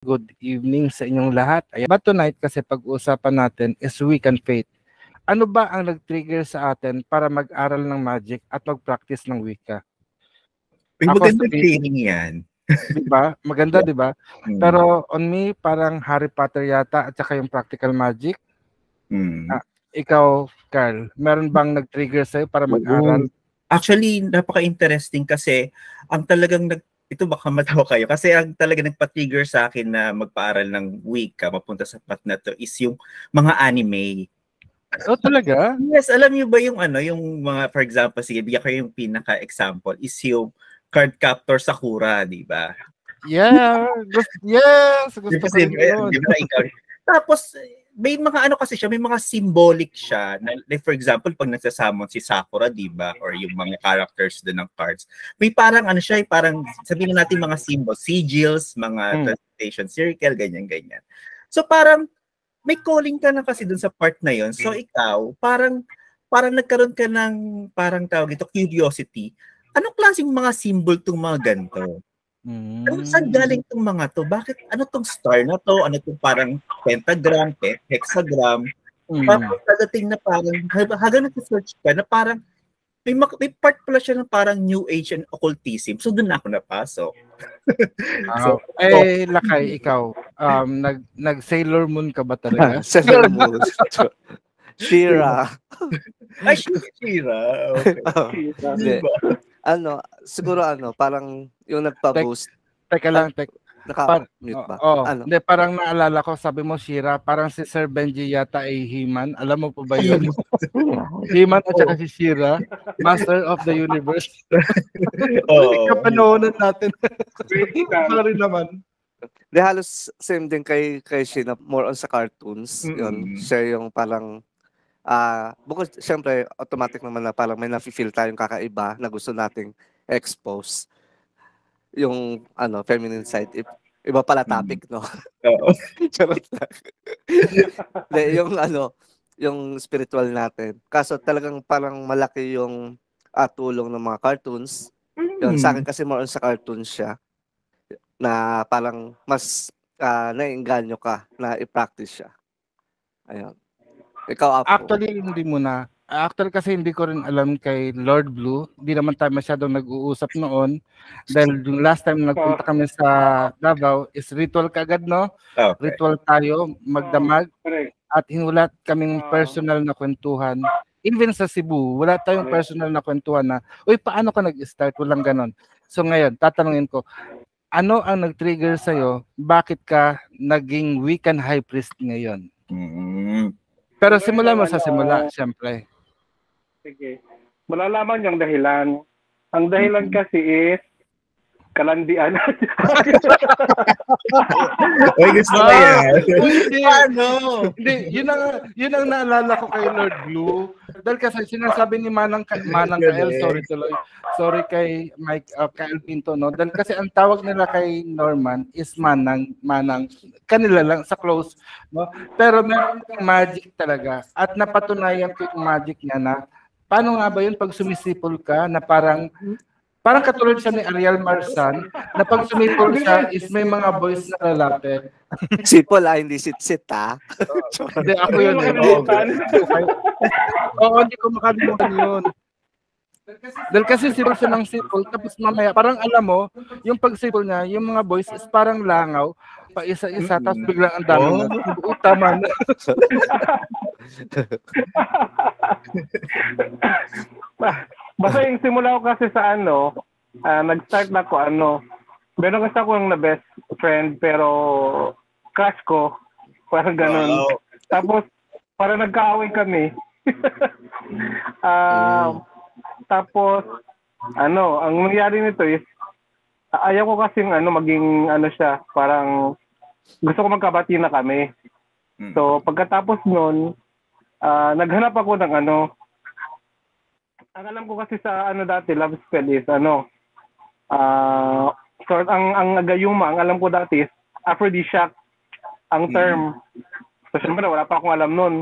Good evening sa inyong lahat. But tonight kasi pag-uusapan natin is Week and Faith. Ano ba ang nag-trigger sa atin para mag-aral ng magic at mag-practice ng Wicca? Magandang training yan. Diba? Maganda, diba? Pero on me, parang Harry Potter yata at saka yung practical magic. Ikaw, Carl, meron bang nag-trigger sa'yo para mag-aral? Actually, napaka-interesting kasi ang talagang ito baka matawa kayo kasi ang talaga nagpa-trigger sa akin na magpaaral ng Wicca mapunta sa path na to is yung mga anime. Oh, talaga? Yes, alam niyo ba yung yung mga, for example, sige, bigyan ko yung pinaka-example is yung Cardcaptor Sakura, di ba? Yeah, yes, gusto ko rin yun. Tapos, may mga kasi siya, may mga symbolic siya. Na, like for example, pag nagsasamon si Sakura, di ba? Or yung mga characters doon ng cards. May parang siya, parang sabihin natin mga symbols, sigils, mga translation circle, ganyan-ganyan. So parang may calling ka na kasi doon sa part na yon. So ikaw, parang nagkaroon ka ng parang tawag ito, curiosity. Anong klaseng mga symbol tong mga ganito? Saan galing itong mga to? Bakit? Ano tong star na to? Ano tong parang pentagram, hexagram? Parang pagdating na parang, hanggang nag-search ka na parang, may part pala siya ng parang New Age and occultism. So doon na ako napasok. Lakay, ikaw, nag-Sailor Moon ka ba talaga? Sailor Moon. Shira. Ay, Shira. Okay. Siguro parang yung nagpa-boost. Teka lang, naka-mute ba? Hindi, parang naalala ko, sabi mo Shira, parang si Sir Benji yata ay He-Man. Alam mo po ba yun? He-Man at saka si Shira, Master of the Universe. Kapanonan natin. Sorry naman. Di halos same din kay Sheena, more on sa cartoons. Yun, siya yung parang bukod, syempre, automatic naman na parang may nafe-feel tayong kakaiba na gusto nating expose yung feminine side. Iba pala topic, no? Charot lang. Yung spiritual natin. Kaso talagang parang malaki yung tulong ng mga cartoons. Yun, sa akin kasi more on sa cartoons siya na parang mas naiengganyo ka na i-practice siya. Ayun. Ikaw, Apo. Actually, hindi muna. Actually, kasi hindi ko rin alam kay Lord Blue. Hindi naman tayo masyadong nag-uusap noon. Dahil yung last time nagpunta kami sa Davao is ritual kaagad, no? Okay. Ritual tayo, magdamag. At hinulat kaming personal na kwentuhan. Even sa Cebu, wala tayong personal na kwentuhan na, uy, paano ka nag-start? Walang ganon. So ngayon, tatanungin ko, ano ang nag-trigger sa'yo? Bakit ka naging Wiccan High Priest ngayon? Pero simula mo sa simula, siyempre. Sige. Malalaman yung dahilan. Ang dahilan kasi is kalandian. Uy, gusto ko yan. Hindi, yun ang naalala ko kay Lord Blue. Dahil kasi sinasabi ni Manang Kael, sorry kay Mike, Kael Pinto, no? Dahil kasi ang tawag nila kay Norman is Manang, kanila lang, sa close, no? Pero meron yung magic talaga. At napatunayan ko yung magic niya na, paano nga ba yun pag sumisipol ka na parang katulad siya ni Ariel Marsan, na pag sumipol siya is may mga boys na lalapit. Sipol hindi sit-sit Hindi, ako yun. Hindi ko makalimutan yun. Dahil kasi sipol siya ng sipol, tapos mamaya, parang alam mo, yung pagsipol niya, yung mga boys is parang langaw, pa isa-isa, tapos biglang ang dami na. Tama na. Basta yung simula ko kasi sa nag-start na ko meron kasi ako yung na-best friend pero crush ko, parang ganun. Wow. Tapos parang nagkaaway kami. Tapos ang nangyari nito is ayaw ko kasi maging siya, parang gusto ko magkabati na kami. So pagkatapos nun, naghanap ako ng ang alam ko kasi sa dati love spell is sort ang gayuma, ang alam ko dati is aphrodisiac ang term. So syempre wala pa akong alam nun.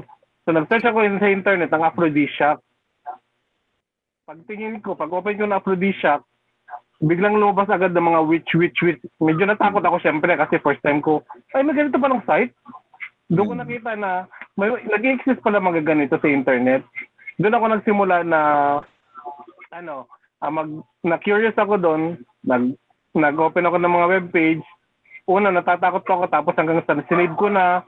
So nag-search ako sa internet ang aphrodisiac. Pag open ko ng aphrodisiac, biglang lumabas agad ng mga witch. Medyo natakot ako syempre kasi first time ko, ay may ganito palang site. Doon ko nakita na nag-exist pala mga ganito sa internet. Doon ako nagsimula na na-curious ako doon, nag-open ako ng mga webpage. Una, natatakot ko ako, tapos hanggang sa sinave ko na,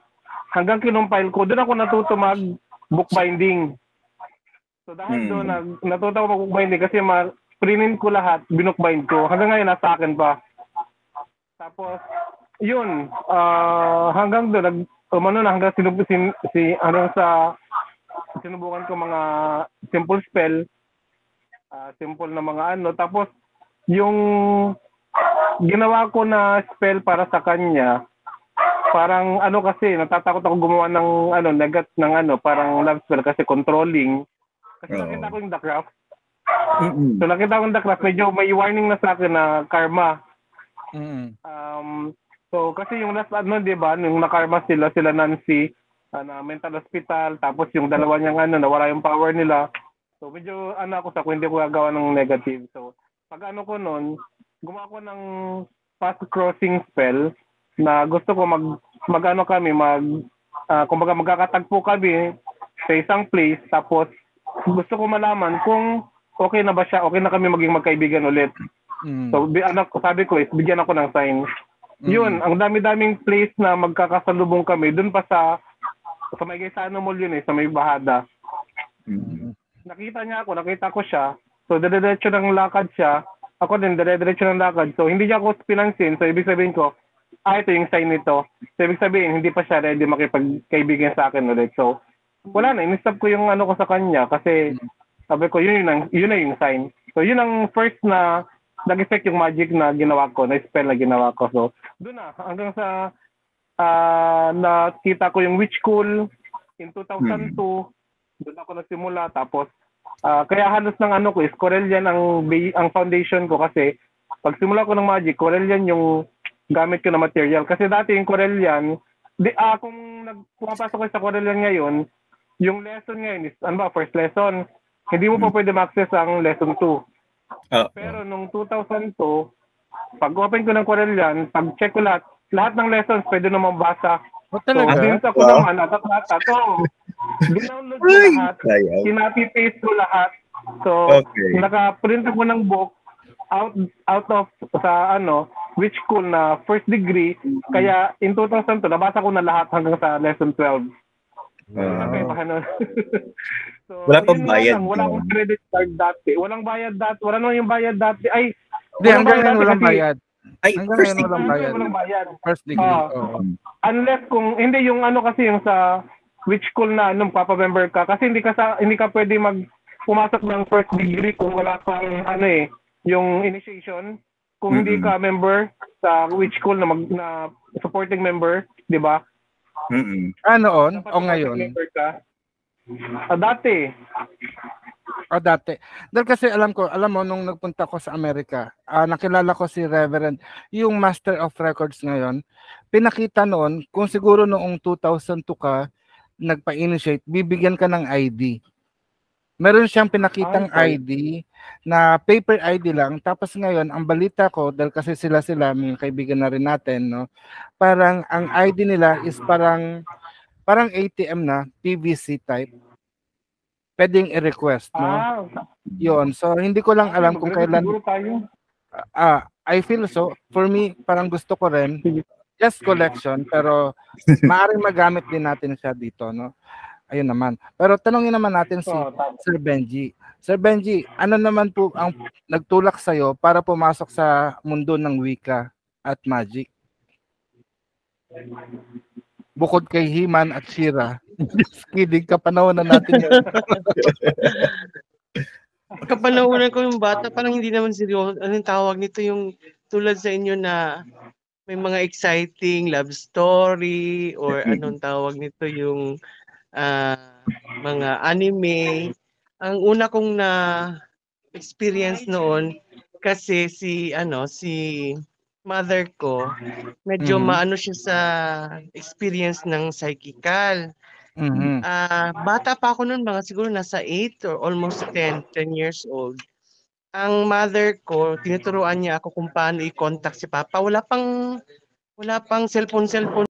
hanggang kinumpile ko, doon ako natuto mag-bookbinding. So dahil doon, natuto ako mag-bookbinding kasi prinin ko lahat, binukbind ko. Hanggang ngayon, nasa akin pa. Tapos, yun, hanggang doon, hanggang sinubukan ko mga simple spell, simple na mga tapos yung ginawa ko na spell para sa kanya, parang kasi natatakot ako gumawa ng parang love spell kasi controlling. Kasi nakita ko yung The Craft. So nakita ko yung The Craft, medyo may warning na sa akin na karma. So kasi yung last di ba, yung na-karma sila Nancy, na mental hospital, tapos yung dalawa niyang nawala yung power nila. So medyo ako sa hindi ko gagawa ng negative. So pag ko noon, gumawa ko ng fast crossing spell na gusto ko kumbaga magkakatagpo kami sa isang place, tapos gusto ko malaman kung okay na ba siya, okay na kami maging magkaibigan ulit. So sabi ko is bigyan ako ng sign. Yun, ang dami-daming place na magkakasalubong kami doon pa sa may Gaisano Mall yun sa may Bahada. Nakita ko siya. So dire-diretso ng lakad siya. Ako din dire-diretso ng lakad. So hindi niya ako pinansin. So ibig sabihin ko, ito yung sign nito. So ibig sabihin hindi pa siya ready makipagkaibigan sa akin ulit. So wala na, in-stop ko yung ko sa kanya kasi sabi ko yun na yung sign. So yun ang first na nag-effect yung magic na ginawa ko, na spell na ginawa ko. So doon na hanggang sa nakita ko yung Witch School in 2002. Doon ako nagsimula, tapos kaya halos ng ko is Corellian ang foundation ko kasi pag simula ko ng magic, Corellian yung gamit ko na material. Kasi dati yung Corellian, kung pumapasok ko sa Corellian ngayon, yung lesson ngayon is, first lesson, hindi mo pa pwede ma-access ang lesson 2. Pero nung 2002, pag open ko ng Corellian, pag check ko lahat ng lessons pwede na mabasa. Talaga? So, binasa ko naman, dinownload ko lahat, sinapi-paste ko lahat. So, naka-print ako ng book out of sa Witch School na first degree. Kaya in 2002, nabasa ko na lahat hanggang sa lesson 12. So, wala pang bayad. Wala akong credit card dati. Walang bayad dati. Wala nang yung bayad dati. Ay, hanggang ngayon walang bayad. Ay, first degree walang bayad. First degree. Unless kung hindi yung kasi yung sa Witch School na papa-member ka, kasi hindi ka pwede pumasok ng first degree kung wala kang yung initiation. Kung hindi ka member sa Witch School na supporting member, 'di ba? Noon o ngayon? Dati. Dati. Dahil kasi alam mo, nung nagpunta ko sa Amerika, nakilala ko si Reverend, yung Master of Records ngayon, pinakita noon, kung siguro noong 2002 ka, nagpa-initiate, bibigyan ka ng ID. Meron siyang pinakitang ID na paper ID lang. Tapos ngayon, ang balita ko, dahil kasi sila, mga kaibigan na rin natin, no? Parang ang ID nila is parang ATM na, PVC type. Pwedeng i-request, no? Yun. So, hindi ko lang alam kung kailan. I feel so. For me, parang gusto ko rin. Just collection, pero maaaring magamit din natin siya dito, no? Ayun naman. Pero tanongin naman natin si Sir Benji. Sir Benji, ano naman po ang nagtulak sa'yo para pumasok sa mundo ng Wicca at magic? Bukod kay He-Man at She-Ra. Just kidding, kapanahonan natin yun. Kapanahonan ko yung bata, parang hindi naman seryoso. Anong tawag nito, yung tulad sa inyo na may mga exciting love story or anong tawag nito, yung mga anime. Ang una kong na experience noon kasi si mother ko medyo maano siya sa experience ng psychical. Bata pa ako noon, mga siguro nasa 8 or almost 10 years old. ang mother ko, tinuturuan niya ako kung paano i-contact si Papa. Wala pang cellphone